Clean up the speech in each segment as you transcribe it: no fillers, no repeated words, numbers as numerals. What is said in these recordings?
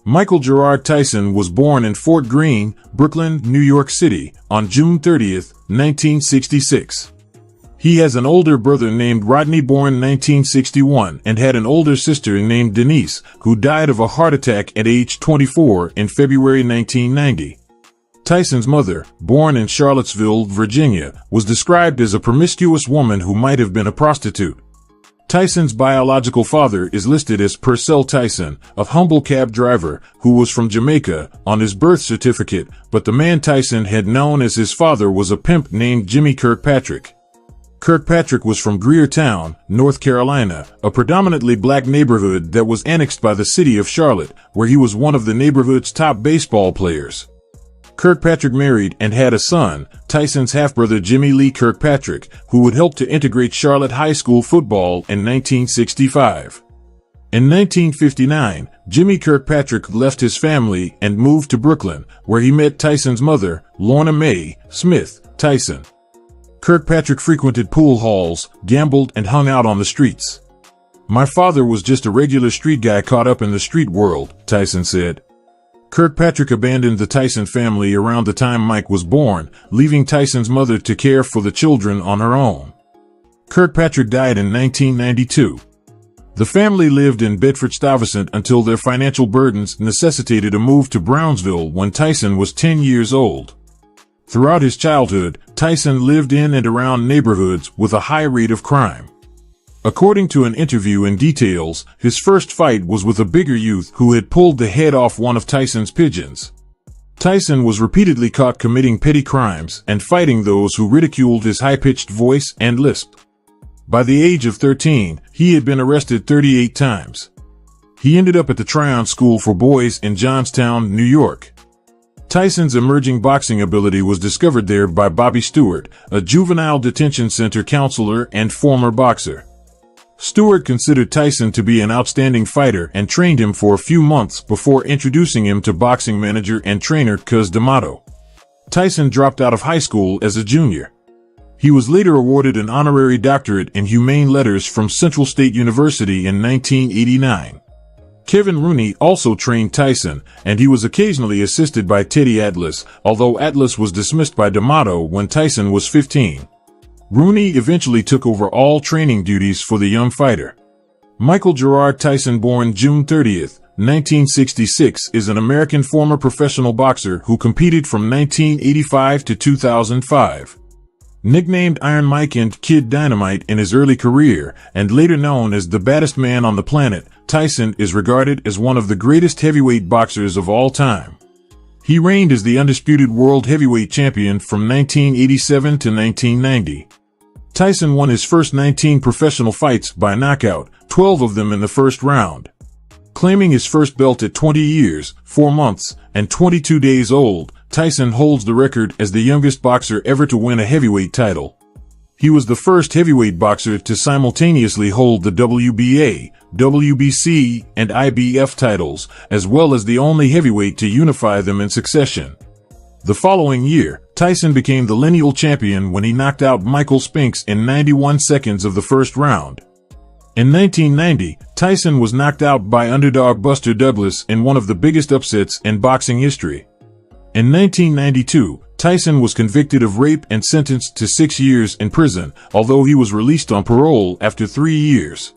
Michael Gerard Tyson was born in Fort Greene, Brooklyn, New York City, on June 30, 1966. He has an older brother named Rodney, born 1961, and had an older sister named Denise, who died of a heart attack at age 24 in February 1990. Tyson's mother, born in Charlottesville, Virginia, was described as a promiscuous woman who might have been a prostitute. Tyson's biological father is listed as Purcell Tyson, a humble cab driver who was from Jamaica on his birth certificate, but the man Tyson had known as his father was a pimp named Jimmy Kirkpatrick. Kirkpatrick was from Grier Town, North Carolina, a predominantly black neighborhood that was annexed by the city of Charlotte, where he was one of the neighborhood's top baseball players. Kirkpatrick married and had a son, Tyson's half-brother Jimmie Lee Kirkpatrick, who would help to integrate Charlotte high school football in 1965. In 1959, Jimmy Kirkpatrick left his family and moved to Brooklyn, where he met Tyson's mother, Lorna Mae Smith Tyson. Kirkpatrick frequented pool halls, gambled, and hung out on the streets. "My father was just a regular street guy caught up in the street world," Tyson said. Kirkpatrick abandoned the Tyson family around the time Mike was born, leaving Tyson's mother to care for the children on her own. Kirkpatrick died in 1992. The family lived in Bedford-Stuyvesant until their financial burdens necessitated a move to Brownsville when Tyson was 10 years old. Throughout his childhood, Tyson lived in and around neighborhoods with a high rate of crime. According to an interview in details, his first fight was with a bigger youth who had pulled the head off one of Tyson's pigeons. Tyson was repeatedly caught committing petty crimes and fighting those who ridiculed his high-pitched voice and lisp. By the age of 13, he had been arrested 38 times. He ended up at the Tryon School for Boys in Johnstown, New York. Tyson's emerging boxing ability was discovered there by Bobby Stewart, a juvenile detention center counselor and former boxer. Stewart considered Tyson to be an outstanding fighter and trained him for a few months before introducing him to boxing manager and trainer Cuz D'Amato. Tyson dropped out of high school as a junior. He was later awarded an honorary doctorate in humane letters from Central State University in 1989. Kevin Rooney also trained Tyson, and he was occasionally assisted by Teddy Atlas, although Atlas was dismissed by D'Amato when Tyson was 15. Rooney eventually took over all training duties for the young fighter. Michael Gerard Tyson, born June 30, 1966, is an American former professional boxer who competed from 1985 to 2005. Nicknamed Iron Mike and Kid Dynamite in his early career, and later known as the baddest man on the planet, Tyson is regarded as one of the greatest heavyweight boxers of all time. He reigned as the undisputed world heavyweight champion from 1987 to 1990. Tyson won his first 19 professional fights by knockout, 12 of them in the first round. Claiming his first belt at 20 years, 4 months, and 22 days old, Tyson holds the record as the youngest boxer ever to win a heavyweight title. He was the first heavyweight boxer to simultaneously hold the WBA, WBC, and IBF titles, as well as the only heavyweight to unify them in succession. The following year, Tyson became the lineal champion when he knocked out Michael Spinks in 91 seconds of the first round. In 1990, Tyson was knocked out by underdog Buster Douglas in one of the biggest upsets in boxing history. In 1992, Tyson was convicted of rape and sentenced to 6 years in prison, although he was released on parole after 3 years.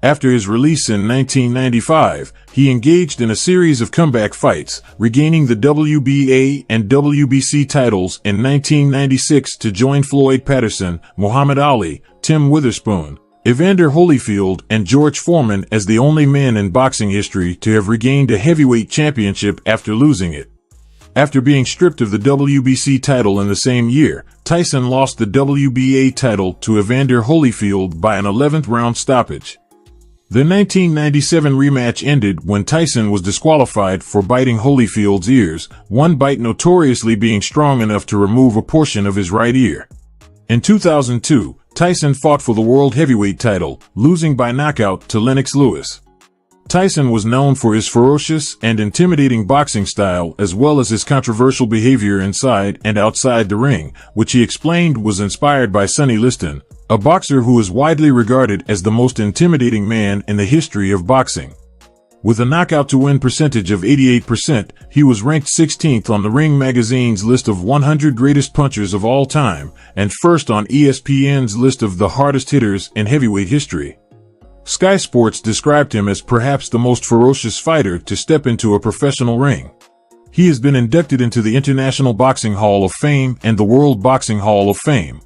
After his release in 1995, he engaged in a series of comeback fights, regaining the WBA and WBC titles in 1996 to join Floyd Patterson, Muhammad Ali, Tim Witherspoon, Evander Holyfield, and George Foreman as the only men in boxing history to have regained a heavyweight championship after losing it. After being stripped of the WBC title in the same year, Tyson lost the WBA title to Evander Holyfield by an 11th round stoppage. The 1997 rematch ended when Tyson was disqualified for biting Holyfield's ears, one bite notoriously being strong enough to remove a portion of his right ear. In 2002, Tyson fought for the world heavyweight title, losing by knockout to Lennox Lewis. Tyson was known for his ferocious and intimidating boxing style as well as his controversial behavior inside and outside the ring, which he explained was inspired by Sonny Liston, a boxer who is widely regarded as the most intimidating man in the history of boxing. With a knockout-to-win percentage of 88%, he was ranked 16th on the Ring magazine's list of 100 greatest punchers of all time, and first on ESPN's list of the hardest hitters in heavyweight history. Sky Sports described him as perhaps the most ferocious fighter to step into a professional ring. He has been inducted into the International Boxing Hall of Fame and the World Boxing Hall of Fame.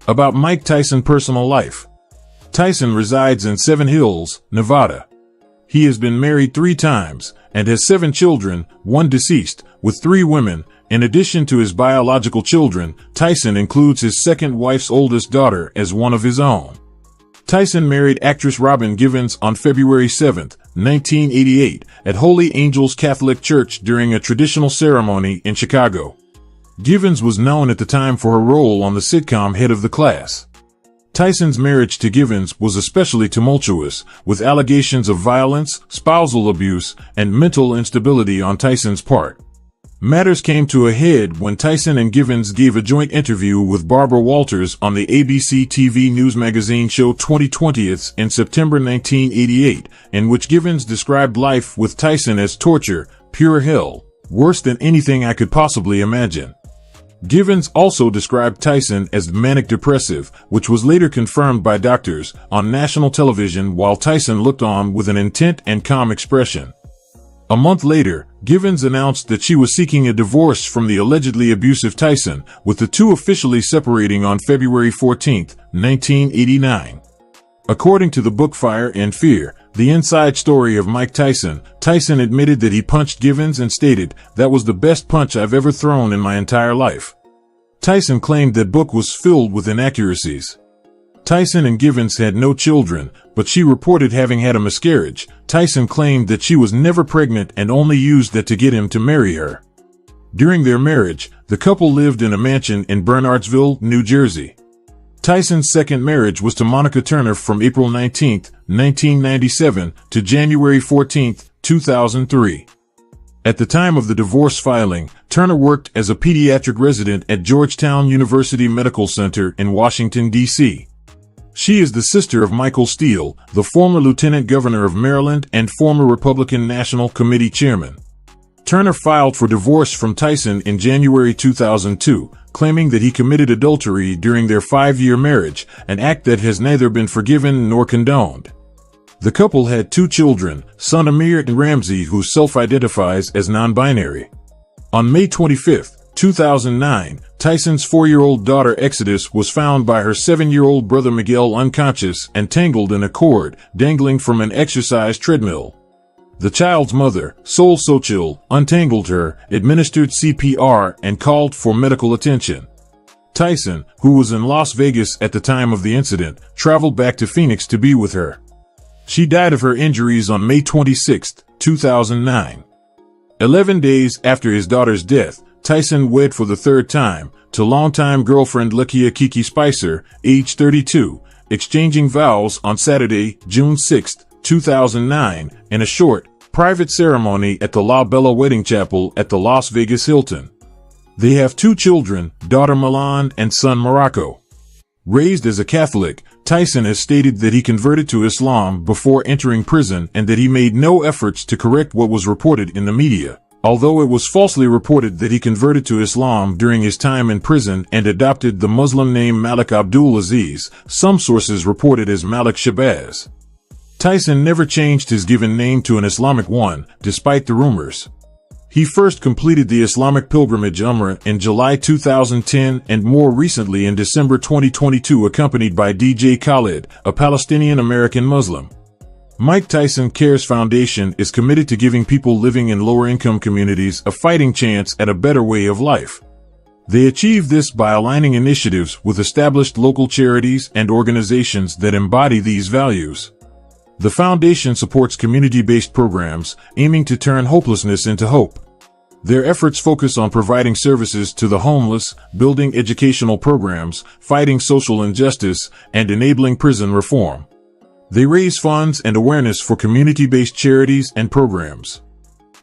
About Mike Tyson's personal life. Tyson resides in Seven Hills, Nevada. He has been married 3 times and has 7 children, 1 deceased, with 3 women. In addition to his biological children, Tyson includes his second wife's oldest daughter as one of his own. Tyson married actress Robin Givens on February 7, 1988, at Holy Angels Catholic Church during a traditional ceremony in Chicago. Givens was known at the time for her role on the sitcom Head of the Class. Tyson's marriage to Givens was especially tumultuous, with allegations of violence, spousal abuse, and mental instability on Tyson's part. Matters came to a head when Tyson and Givens gave a joint interview with Barbara Walters on the ABC TV news magazine show 20/20 in September 1988, in which Givens described life with Tyson as torture, pure hell, worse than anything I could possibly imagine. Givens also described Tyson as manic-depressive, which was later confirmed by doctors, on national television while Tyson looked on with an intent and calm expression. A month later, Givens announced that she was seeking a divorce from the allegedly abusive Tyson, with the two officially separating on February 14, 1989. According to the book Fire and Fear, the inside story of Mike Tyson, Tyson admitted that he punched Givens and stated, "That was the best punch I've ever thrown in my entire life." Tyson claimed that book was filled with inaccuracies. Tyson and Givens had no children, but she reported having had a miscarriage. Tyson claimed that she was never pregnant and only used that to get him to marry her. During their marriage, the couple lived in a mansion in Bernardsville, New Jersey. Tyson's second marriage was to Monica Turner from April 19, 1997 to January 14, 2003. At the time of the divorce filing, Turner worked as a pediatric resident at Georgetown University Medical Center in Washington, D.C. She is the sister of Michael Steele, the former lieutenant governor of Maryland and former Republican National Committee chairman. Turner filed for divorce from Tyson in January 2002, claiming that he committed adultery during their 5-year marriage, an act that has neither been forgiven nor condoned. The couple had 2 children, son Amir and Ramsey, who self-identifies as non-binary. On May 25, 2009, Tyson's 4-year-old daughter Exodus was found by her 7-year-old brother Miguel unconscious and tangled in a cord, dangling from an exercise treadmill. The child's mother, Sol Sochil, untangled her, administered CPR, and called for medical attention. Tyson, who was in Las Vegas at the time of the incident, traveled back to Phoenix to be with her. She died of her injuries on May 26, 2009. 11 days after his daughter's death, Tyson wed for the 3rd time, to longtime girlfriend Lakia Kiki Spicer, age 32, exchanging vows on Saturday, June 6, 2009, in a short, private ceremony at the La Bella Wedding Chapel at the Las Vegas Hilton. They have 2 children, daughter Milan and son Morocco. Raised as a Catholic, Tyson has stated that he converted to Islam before entering prison and that he made no efforts to correct what was reported in the media. Although it was falsely reported that he converted to Islam during his time in prison and adopted the Muslim name Malik Abdul Aziz, some sources report it as Malik Shabazz. Tyson never changed his given name to an Islamic one, despite the rumors. He first completed the Islamic pilgrimage Umrah in July 2010 and more recently in December 2022, accompanied by DJ Khaled, a Palestinian-American Muslim. Mike Tyson Cares Foundation is committed to giving people living in lower-income communities a fighting chance at a better way of life. They achieve this by aligning initiatives with established local charities and organizations that embody these values. The foundation supports community-based programs aiming to turn hopelessness into hope. Their efforts focus on providing services to the homeless, building educational programs, fighting social injustice, and enabling prison reform. They raise funds and awareness for community-based charities and programs.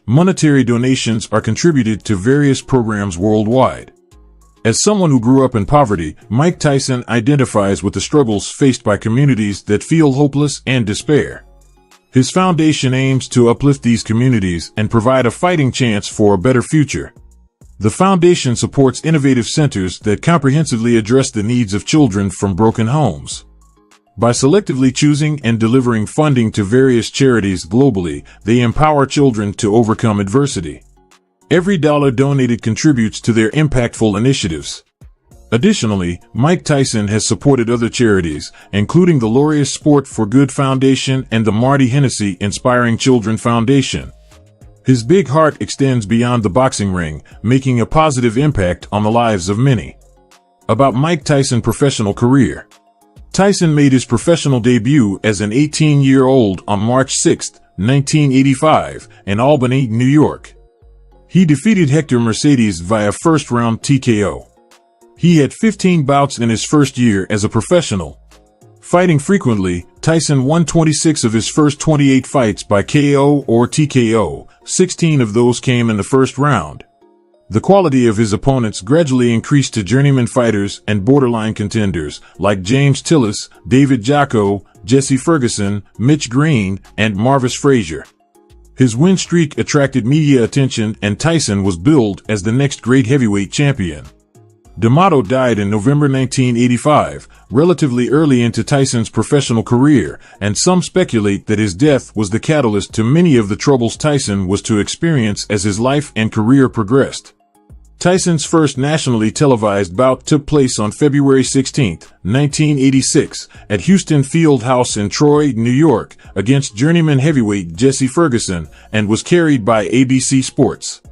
Monetary donations are contributed to various programs worldwide. As someone who grew up in poverty, Mike Tyson identifies with the struggles faced by communities that feel hopeless and despair. His foundation aims to uplift these communities and provide a fighting chance for a better future. The foundation supports innovative centers that comprehensively address the needs of children from broken homes. By selectively choosing and delivering funding to various charities globally, they empower children to overcome adversity. Every dollar donated contributes to their impactful initiatives. Additionally, Mike Tyson has supported other charities, including the Laureus Sport for Good Foundation and the Marty Hennessy Inspiring Children Foundation. His big heart extends beyond the boxing ring, making a positive impact on the lives of many. About Mike Tyson's professional career. Tyson made his professional debut as an 18-year-old on March 6, 1985, in Albany, New York. He defeated Hector Mercedes via first-round TKO. He had 15 bouts in his first year as a professional. Fighting frequently, Tyson won 26 of his first 28 fights by KO or TKO. 16 of those came in the first round. The quality of his opponents gradually increased to journeyman fighters and borderline contenders like James Tillis, David Jocko, Jesse Ferguson, Mitch Green, and Marvis Frazier. His win streak attracted media attention and Tyson was billed as the next great heavyweight champion. D'Amato died in November 1985, relatively early into Tyson's professional career, and some speculate that his death was the catalyst to many of the troubles Tyson was to experience as his life and career progressed. Tyson's first nationally televised bout took place on February 16, 1986, at Houston Field House in Troy, New York, against journeyman heavyweight Jesse Ferguson, and was carried by ABC Sports.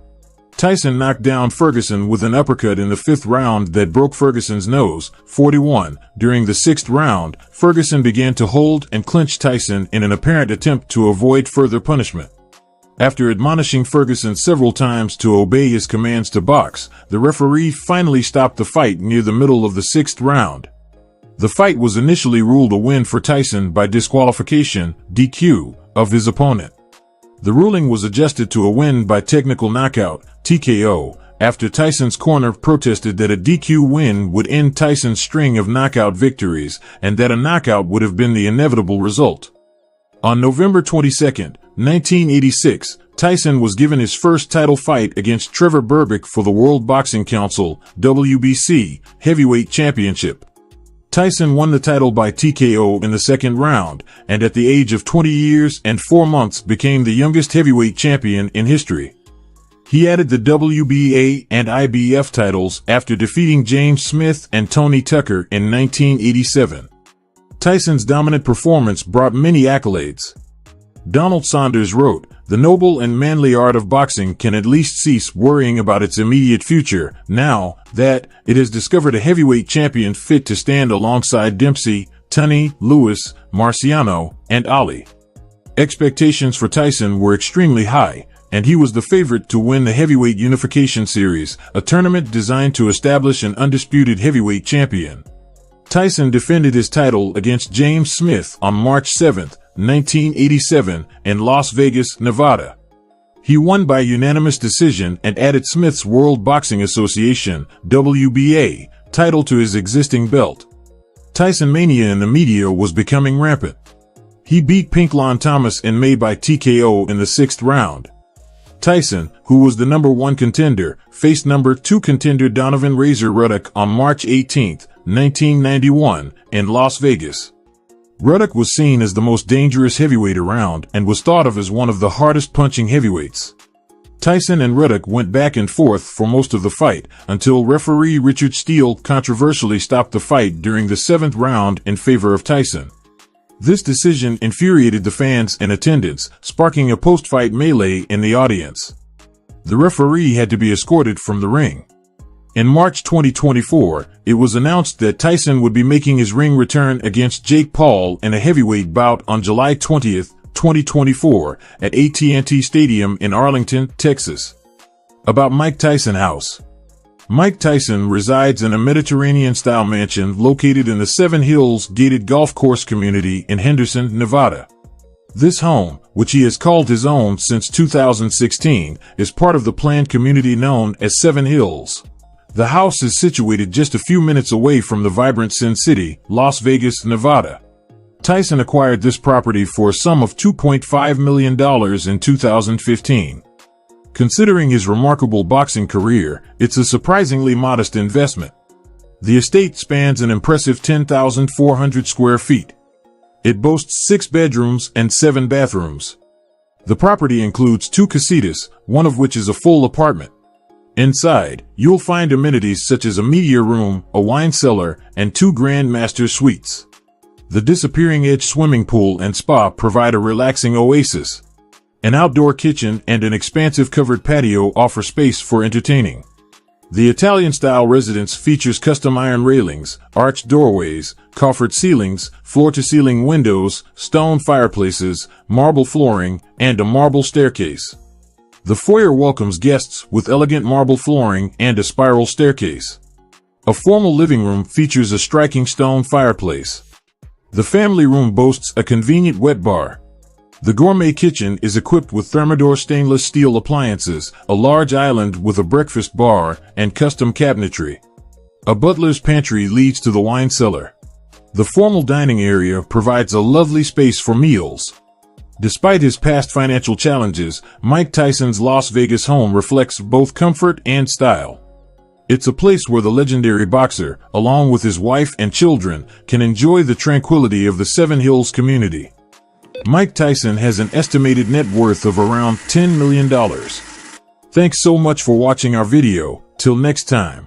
Tyson knocked down Ferguson with an uppercut in the fifth round that broke Ferguson's nose, 41. During the sixth round, Ferguson began to hold and clinch Tyson in an apparent attempt to avoid further punishment. After admonishing Ferguson several times to obey his commands to box, the referee finally stopped the fight near the middle of the sixth round. The fight was initially ruled a win for Tyson by disqualification, DQ, of his opponent. The ruling was adjusted to a win by technical knockout, TKO, after Tyson's corner protested that a DQ win would end Tyson's string of knockout victories and that a knockout would have been the inevitable result. On November 22, 1986, Tyson was given his first title fight against Trevor Berbick for the World Boxing Council, WBC, heavyweight championship. Tyson won the title by TKO in the second round, and at the age of 20 years and 4 months became the youngest heavyweight champion in history. He added the WBA and IBF titles after defeating James Smith and Tony Tucker in 1987. Tyson's dominant performance brought many accolades. Donald Saunders wrote, "The noble and manly art of boxing can at least cease worrying about its immediate future, now that it has discovered a heavyweight champion fit to stand alongside Dempsey, Tunney, Lewis, Marciano, and Ali." Expectations for Tyson were extremely high, and he was the favorite to win the Heavyweight Unification Series, a tournament designed to establish an undisputed heavyweight champion. Tyson defended his title against James Smith on March 7, 1987, in Las Vegas, Nevada. He won by unanimous decision and added Smith's World Boxing Association, WBA, title to his existing belt. Tyson mania in the media was becoming rampant. He beat Pink Lon Thomas in May by TKO in the sixth round. Tyson, who was the number 1 contender, faced number 2 contender Donovan Razor Ruddock on March 18, 1991, in Las Vegas. Ruddock was seen as the most dangerous heavyweight around and was thought of as one of the hardest punching heavyweights. Tyson and Ruddock went back and forth for most of the fight, until referee Richard Steele controversially stopped the fight during the 7th round in favor of Tyson. This decision infuriated the fans in attendance, sparking a post-fight melee in the audience. The referee had to be escorted from the ring. In March 2024, it was announced that Tyson would be making his ring return against Jake Paul in a heavyweight bout on July 20, 2024, at AT&T Stadium in Arlington, Texas. About Mike Tyson House. Mike Tyson resides in a Mediterranean-style mansion located in the Seven Hills gated golf course community in Henderson, Nevada. This home, which he has called his own since 2016, is part of the planned community known as Seven Hills. The house is situated just a few minutes away from the vibrant Sin City, Las Vegas, Nevada. Tyson acquired this property for a sum of $2.5 million in 2015. Considering his remarkable boxing career, it's a surprisingly modest investment. The estate spans an impressive 10,400 square feet. It boasts 6 bedrooms and 7 bathrooms. The property includes 2 casitas, one of which is a full apartment. Inside, you'll find amenities such as a media room, a wine cellar, and 2 Grand Master suites. The Disappearing Edge swimming pool and spa provide a relaxing oasis. An outdoor kitchen and an expansive covered patio offer space for entertaining. The Italian-style residence features custom iron railings, arched doorways, coffered ceilings, floor-to-ceiling windows, stone fireplaces, marble flooring, and a marble staircase. The foyer welcomes guests with elegant marble flooring and a spiral staircase. A formal living room features a striking stone fireplace. The family room boasts a convenient wet bar. The gourmet kitchen is equipped with Thermador stainless steel appliances, a large island with a breakfast bar, and custom cabinetry. A butler's pantry leads to the wine cellar. The formal dining area provides a lovely space for meals. Despite his past financial challenges, Mike Tyson's Las Vegas home reflects both comfort and style. It's a place where the legendary boxer, along with his wife and children, can enjoy the tranquility of the Seven Hills community. Mike Tyson has an estimated net worth of around $10 million. Thanks so much for watching our video. Till next time.